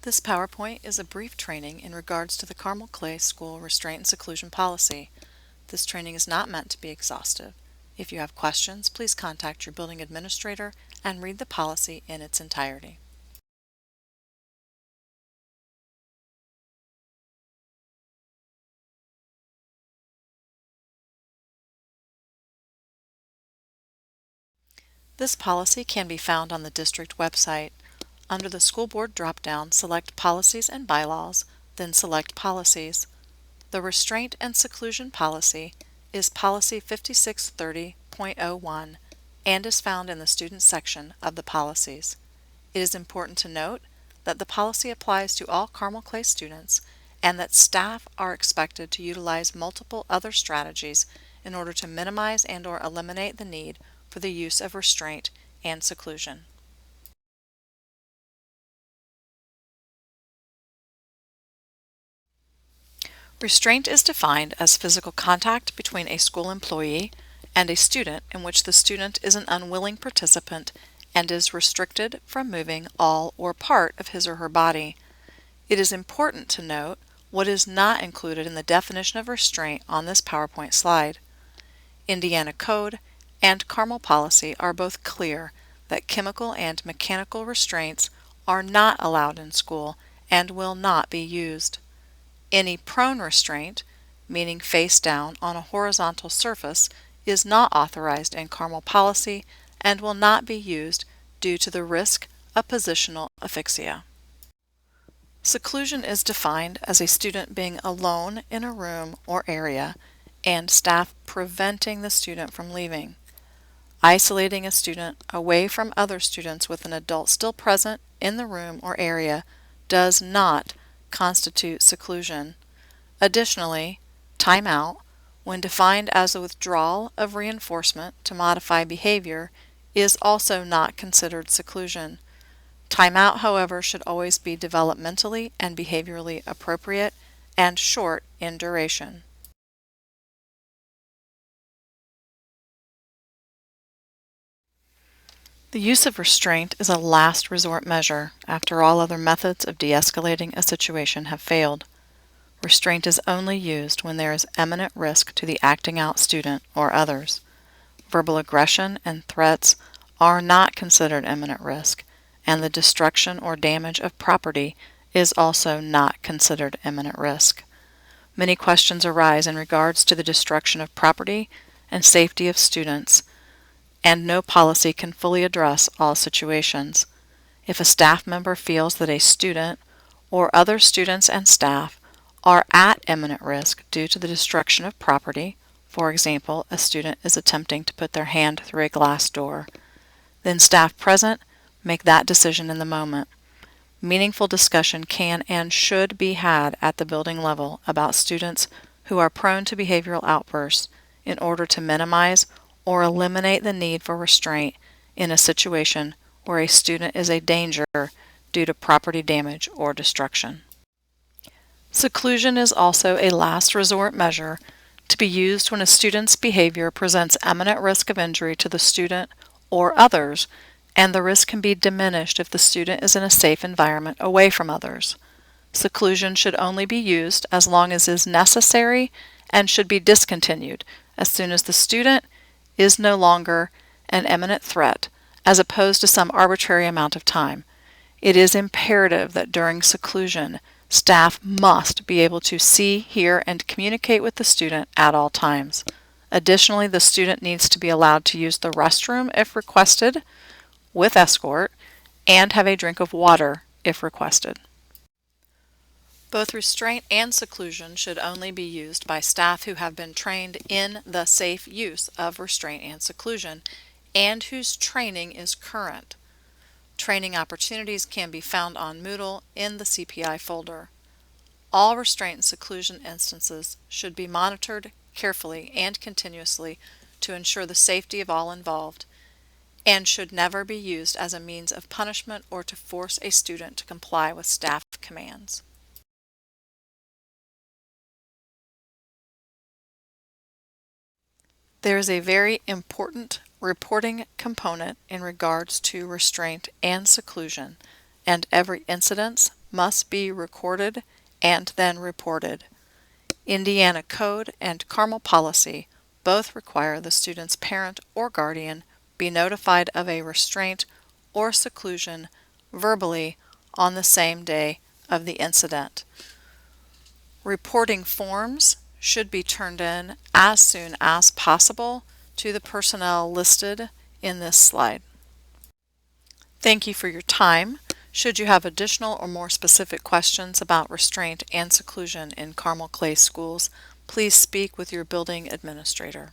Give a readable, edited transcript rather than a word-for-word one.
This PowerPoint is a brief training in regards to the Carmel Clay School Restraint and Seclusion Policy. This training is not meant to be exhaustive. If you have questions, please contact your building administrator and read the policy in its entirety. This policy can be found on the district website. Under the School Board drop-down, select Policies and Bylaws, then select Policies. The Restraint and Seclusion Policy is Policy 5630.01 and is found in the Students section of the Policies. It is important to note that the policy applies to all Carmel Clay students and that staff are expected to utilize multiple other strategies in order to minimize and/or eliminate the need for the use of restraint and seclusion. Restraint is defined as physical contact between a school employee and a student in which the student is an unwilling participant and is restricted from moving all or part of his or her body. It is important to note what is not included in the definition of restraint on this PowerPoint slide. Indiana Code and Carmel Policy are both clear that chemical and mechanical restraints are not allowed in school and will not be used. Any prone restraint, meaning face down on a horizontal surface, is not authorized in Carmel Policy and will not be used due to the risk of positional asphyxia. Seclusion is defined as a student being alone in a room or area and staff preventing the student from leaving. Isolating a student away from other students with an adult still present in the room or area does not constitute seclusion. Additionally, timeout, when defined as a withdrawal of reinforcement to modify behavior, is also not considered seclusion. Timeout, however, should always be developmentally and behaviorally appropriate and short in duration. The use of restraint is a last resort measure after all other methods of de-escalating a situation have failed. Restraint is only used when there is imminent risk to the acting out student or others. Verbal aggression and threats are not considered imminent risk, and the destruction or damage of property is also not considered imminent risk. Many questions arise in regards to the destruction of property and safety of students, and no policy can fully address all situations. If a staff member feels that a student or other students and staff are at imminent risk due to the destruction of property, for example, a student is attempting to put their hand through a glass door, then staff present make that decision in the moment. Meaningful discussion can and should be had at the building level about students who are prone to behavioral outbursts in order to minimize or eliminate the need for restraint in a situation where a student is a danger due to property damage or destruction. Seclusion is also a last resort measure to be used when a student's behavior presents imminent risk of injury to the student or others, and the risk can be diminished if the student is in a safe environment away from others. Seclusion should only be used as long as is necessary and should be discontinued as soon as the student is no longer an imminent threat, as opposed to some arbitrary amount of time. It is imperative that during seclusion, staff must be able to see, hear, and communicate with the student at all times. Additionally, the student needs to be allowed to use the restroom if requested, with escort, and have a drink of water if requested. Both restraint and seclusion should only be used by staff who have been trained in the safe use of restraint and seclusion and whose training is current. Training opportunities can be found on Moodle in the CPI folder. All restraint and seclusion instances should be monitored carefully and continuously to ensure the safety of all involved, and should never be used as a means of punishment or to force a student to comply with staff commands. There is a very important reporting component in regards to restraint and seclusion, and every incident must be recorded and then reported. Indiana Code and Carmel policy both require the student's parent or guardian be notified of a restraint or seclusion verbally on the same day of the incident. Reporting forms should be turned in as soon as possible to the personnel listed in this slide. Thank you for your time. Should you have additional or more specific questions about restraint and seclusion in Carmel Clay schools, please speak with your building administrator.